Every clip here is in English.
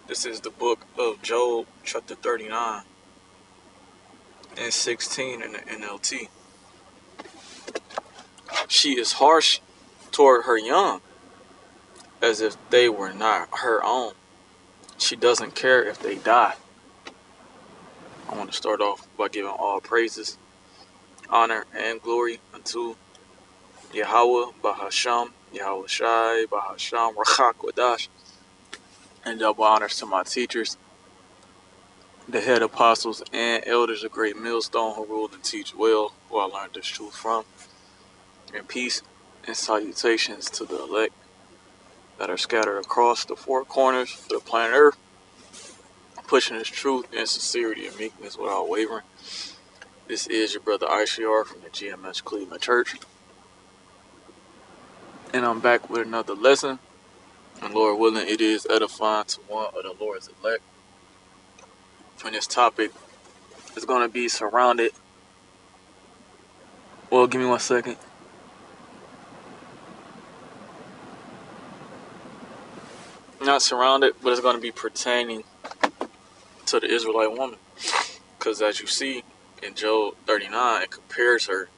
This is the book of Job, chapter 39 and 16 in the NLT. She is harsh toward her young, as if they were not her own. She doesn't care if they die. I want to start off by giving all praises, honor, and glory unto Yahweh, Bahasham, Yahweh Shai, Bahasham, Rachak Wadash, and double honors to my teachers, the head apostles and elders of Great Millstone who rule and teach well, who I learned this truth from. And peace and salutations to the elect that are scattered across the four corners of the planet Earth, pushing this truth and sincerity and meekness without wavering. This is your brother ICR from the GMS Cleveland Church. And I'm back with another lesson. And Lord willing, it is edifying to one of the Lord's elect. And this topic is going to be surrounded. Well, give me 1 second. Not surrounded, but it's going to be pertaining to the Israelite woman. Because as you see in Job 39, it compares her,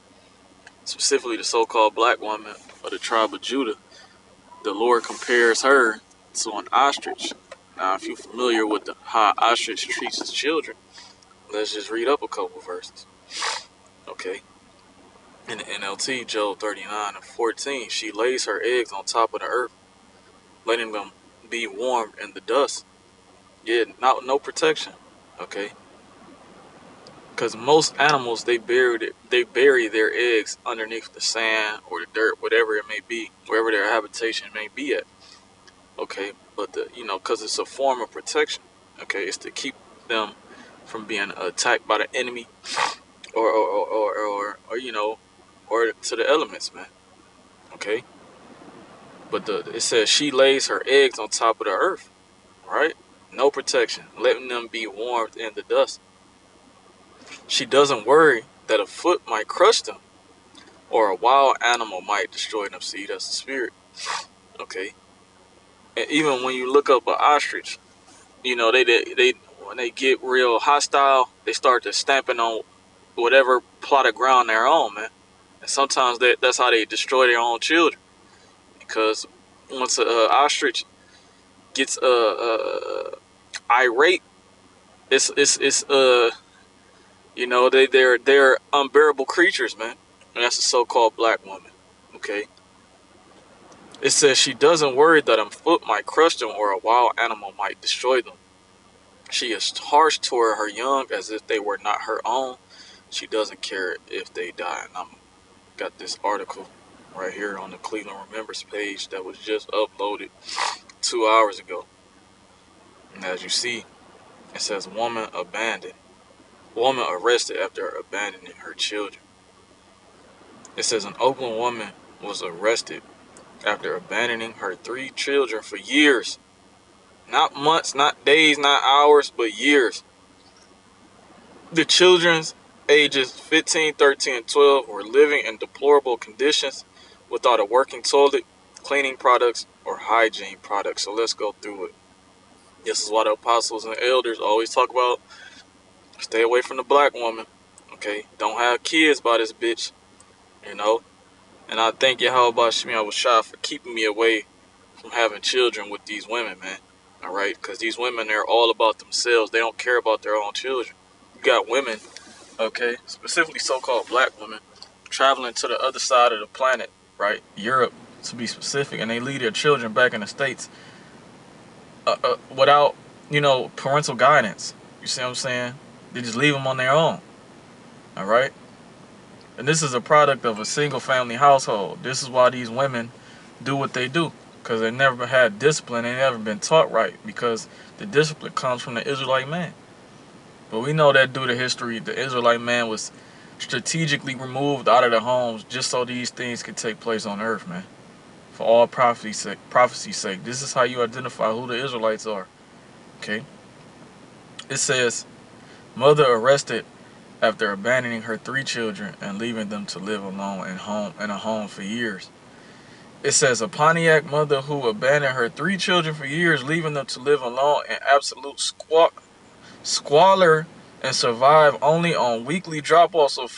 specifically the so-called black woman of the tribe of Judah. The Lord compares her to an ostrich. Now, if you're familiar with how an ostrich treats its children, let's just read up a couple verses. Okay. In the NLT, Job 39 and 14, she lays her eggs on top of the earth, letting them be warmed in the dust. Yeah, no protection. Okay. Because most animals, they bury their eggs underneath the sand or the dirt, whatever it may be, wherever their habitation may be at. Okay, but because it's a form of protection. Okay, it's to keep them from being attacked by the enemy, or to the elements, man. Okay, but it says she lays her eggs on top of the earth, right? No protection, letting them be warmed in the dust. She doesn't worry that a foot might crush them, or a wild animal might destroy them. See, that's the spirit. Okay, and even when you look up an ostrich, they when they get real hostile, they start to stamping on whatever plot of ground they're on, man. And sometimes that's how they destroy their own children. Because once an ostrich gets irate, they're unbearable creatures, man. And that's a so-called black woman. Okay. It says she doesn't worry that a foot might crush them or a wild animal might destroy them. She is harsh toward her young as if they were not her own. She doesn't care if they die. And I'm got this article right here on the Cleveland Remembers page that was just uploaded 2 hours ago. And as you see, it says woman abandoned. Woman arrested after abandoning her children. It says an Oakland woman was arrested after abandoning her 3 children for years. Not months, not days, not hours, but years. The children's ages 15, 13, and 12 were living in deplorable conditions without a working toilet, cleaning products, or hygiene products. So let's go through it. This is why the apostles and elders always talk about stay away from the black woman. Okay, don't have kids by this bitch. And I thank Yahweh Shemi Shah for keeping me away from having children with these women, man. Alright, because these women, they're all about themselves. They don't care about their own children. You got women, okay, specifically so-called black women, traveling to the other side of the planet, right, Europe to be specific, and they leave their children back in the States without, parental guidance. You see what I'm saying? They just leave them on their own, all right? And this is a product of a single family household. This is why these women do what they do, because they never had discipline. They never been taught right, because the discipline comes from the Israelite man. But we know that due to history, the Israelite man was strategically removed out of the homes just so these things could take place on earth, man. For all prophecy's sake. This is how you identify who the Israelites are. Okay? It says, mother arrested after abandoning her 3 children and leaving them to live alone in a home for years. It says a Pontiac mother who abandoned her 3 children for years, leaving them to live alone in absolute squalor and survive only on weekly drop-offs of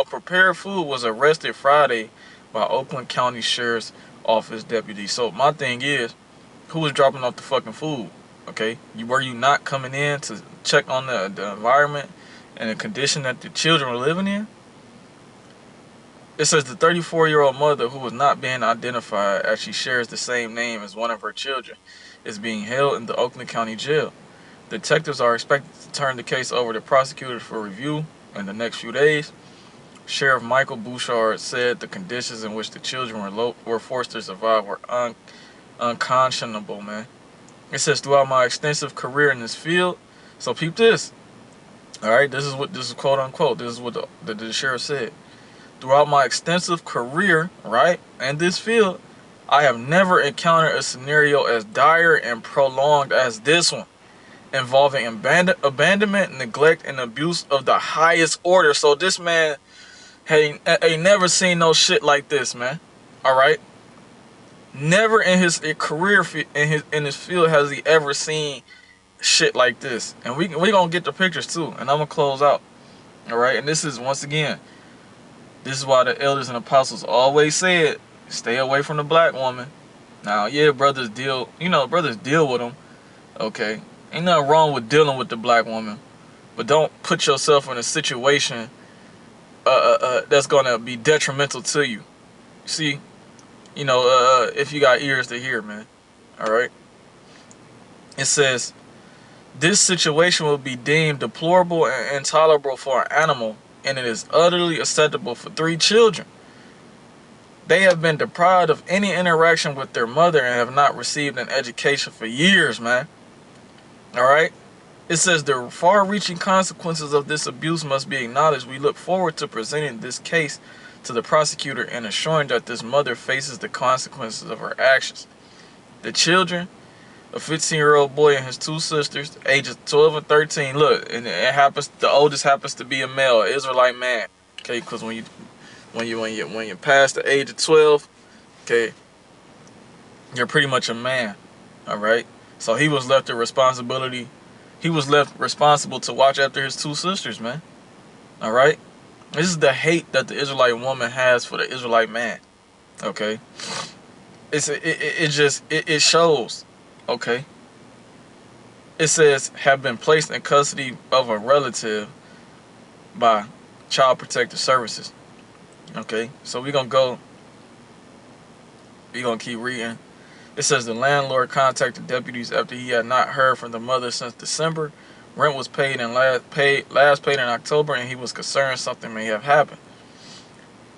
prepared food, was arrested Friday by Oakland County Sheriff's Office deputies. So my thing is, who was dropping off the fucking food? Okay, were you not coming in to check on the environment and the condition that the children were living in? It says the 34-year-old mother, who was not being identified as she shares the same name as one of her children, is being held in the Oakland County Jail. Detectives are expected to turn the case over to prosecutors for review in the next few days. Sheriff Michael Bouchard said the conditions in which the children were forced to survive were unconscionable, man. It says throughout my extensive career in this field, so peep this. All right, this is quote unquote. This is what the sheriff said. Throughout my extensive career, right, in this field, I have never encountered a scenario as dire and prolonged as this one, involving abandonment, neglect, and abuse of the highest order. So this man ain't never seen no shit like this, man. All right, never in his career in his field has he ever seen shit like this. And we gonna get the pictures too, and I'm gonna close out. All right, and this is once again. This is why the elders and apostles always said, stay away from the black woman. Now, yeah, brothers deal with them. Okay. Ain't nothing wrong with dealing with the black woman. But don't put yourself in a situation that's going to be detrimental to you. See, if you got ears to hear, man. All right. It says, this situation will be deemed deplorable and intolerable for an animal, and it is utterly acceptable for 3 children. They have been deprived of any interaction with their mother and have not received an education for years, man. Alright? It says the far-reaching consequences of this abuse must be acknowledged. We look forward to presenting this case to the prosecutor and assuring that this mother faces the consequences of her actions. The children, a 15-year-old boy and his 2 sisters, ages 12 and 13. Look, and the oldest happens to be a male, an Israelite man. Okay, because when you pass the age of 12, okay, you're pretty much a man. All right. So he was left responsible to watch after his 2 sisters, man. All right. This is the hate that the Israelite woman has for the Israelite man. Okay. It shows. Okay. It says have been placed in custody of a relative by Child Protective Services. Okay, so we're gonna keep reading. It says the landlord contacted deputies after he had not heard from the mother since December. Rent was last paid in October, and he was concerned something may have happened.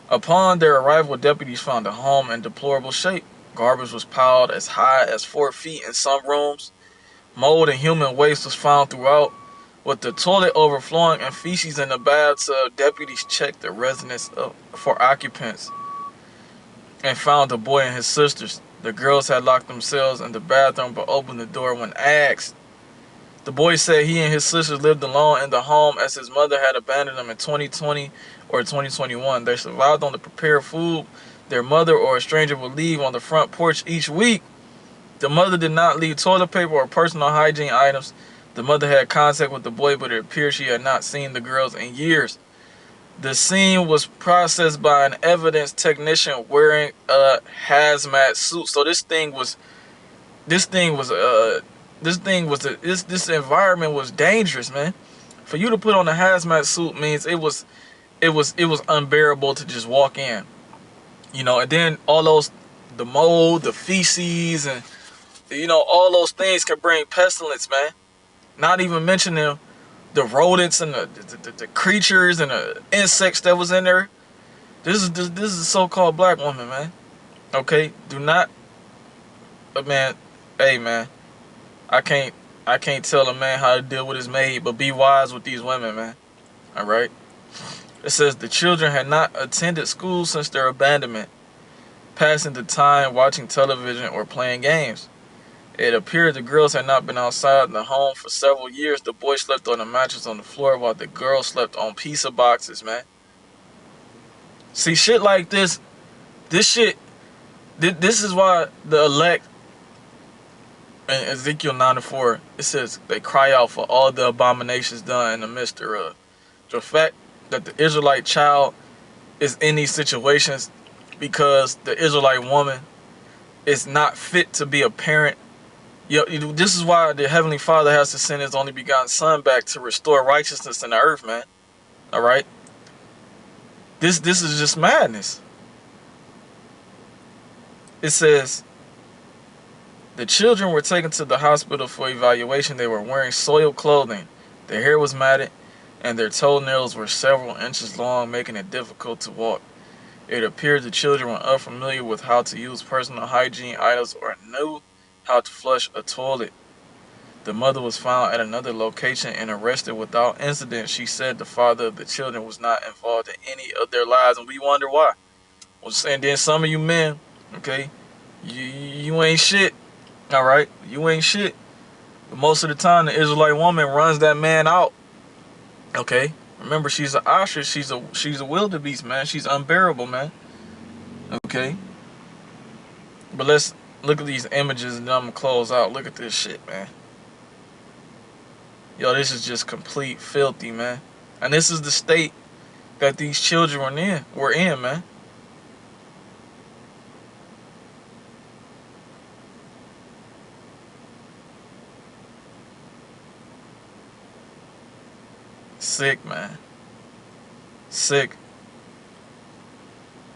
Upon their arrival, deputies found the home in deplorable shape. Garbage was piled as high as 4 feet in some rooms. Mold and human waste was found throughout, with the toilet overflowing and feces in the bathtub. Deputies checked the residence for occupants and found the boy and his sisters. The girls had locked themselves in the bathroom but opened the door when asked. The boy said he and his sisters lived alone in the home as his mother had abandoned them in 2020 or 2021. They survived on the prepared food their mother or a stranger would leave on the front porch each week. The mother did not leave toilet paper or personal hygiene items. The mother had contact with the boy, but it appeared she had not seen the girls in years. The scene was processed by an evidence technician wearing a hazmat suit. So this environment was dangerous, man. For you to put on a hazmat suit means it was unbearable to just walk in. And then the mold, the feces, and all those things can bring pestilence, man. Not even mentioning the rodents and the creatures and the insects that was in there. This is a so-called black woman, man. Okay, do not, man. Hey, man, I can't tell a man how to deal with his maid, but be wise with these women, man. All right. It says the children had not attended school since their abandonment, passing the time watching television or playing games. It appeared the girls had not been outside the home for several years. The boy slept on a mattress on the floor while the girl slept on pizza boxes, man. See, shit like this shit This is why the elect in Ezekiel 9:4, it says they cry out for all the abominations done in the midst thereof. The fact that the Israelite child is in these situations because the Israelite woman is not fit to be a parent. This is why the Heavenly Father has to send His only begotten Son back to restore righteousness in the earth, man. All right. This is just madness. It says the children were taken to the hospital for evaluation. They were wearing soiled clothing. Their hair was matted, and their toenails were several inches long, making it difficult to walk. It appeared the children were unfamiliar with how to use personal hygiene items or knew how to flush a toilet. The mother was found at another location and arrested without incident. She said the father of the children was not involved in any of their lives, and we wonder why. Well, saying then some of you men, okay, you ain't shit. All right, you ain't shit. But most of the time, the Israelite woman runs that man out. Okay, remember she's an ostrich. She's a wildebeest, man. She's unbearable, man. Okay, but let's look at these images and then I'm gonna close out. Look at this shit, man. Yo, this is just complete filthy, man. And this is the state that these children were in, man. Sick, man. Sick.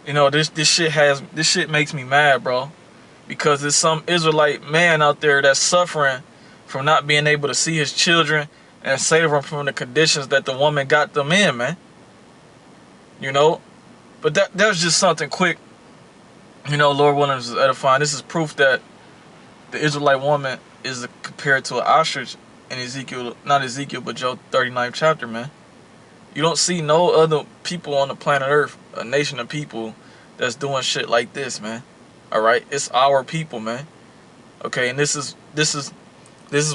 You know, this shit makes me mad, bro. Because there's some Israelite man out there that's suffering from not being able to see his children and save them from the conditions that the woman got them in, man. You know? But that's just something quick. You know, Lord willing is edifying. This is proof that the Israelite woman is compared to an ostrich in Ezekiel, not Ezekiel, but Job 39th chapter, man. You don't see no other people on the planet Earth, a nation of people, that's doing shit like this, man. All right, it's our people, man. Okay, and this is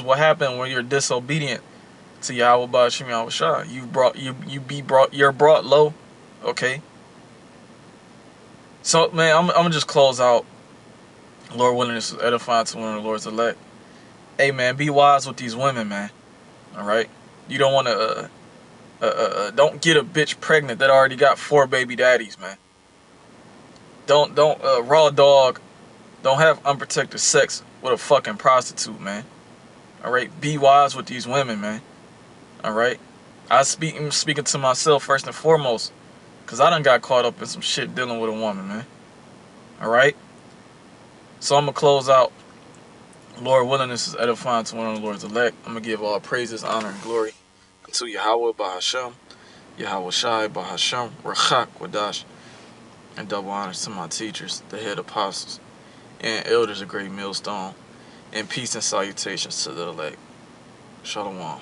what happened when you're disobedient to Yahweh Ba'ashim Yahweh Shah. You're brought low. Okay. So, man, I'm gonna just close out. Lord willing, this is edifying to one of the Lord's elect. Hey, man, be wise with these women, man. All right, you don't want to don't get a bitch pregnant that already got 4 baby daddies, man. Don't raw dog. Don't have unprotected sex with a fucking prostitute, man. All right, be wise with these women, man. All right, I'm speaking to myself first and foremost, cause I done got caught up in some shit dealing with a woman, man. All right, so I'm gonna close out. Lord willing, this is edifying to one of the Lord's elect. I'm gonna give all praises, honor, and glory unto Yahweh Bahashem, Yahweh Shai Bahashem, Rachak Wadash, and double honors to my teachers, the head apostles, and elders of Great Millstone, and peace and salutations to the elect. Shalom.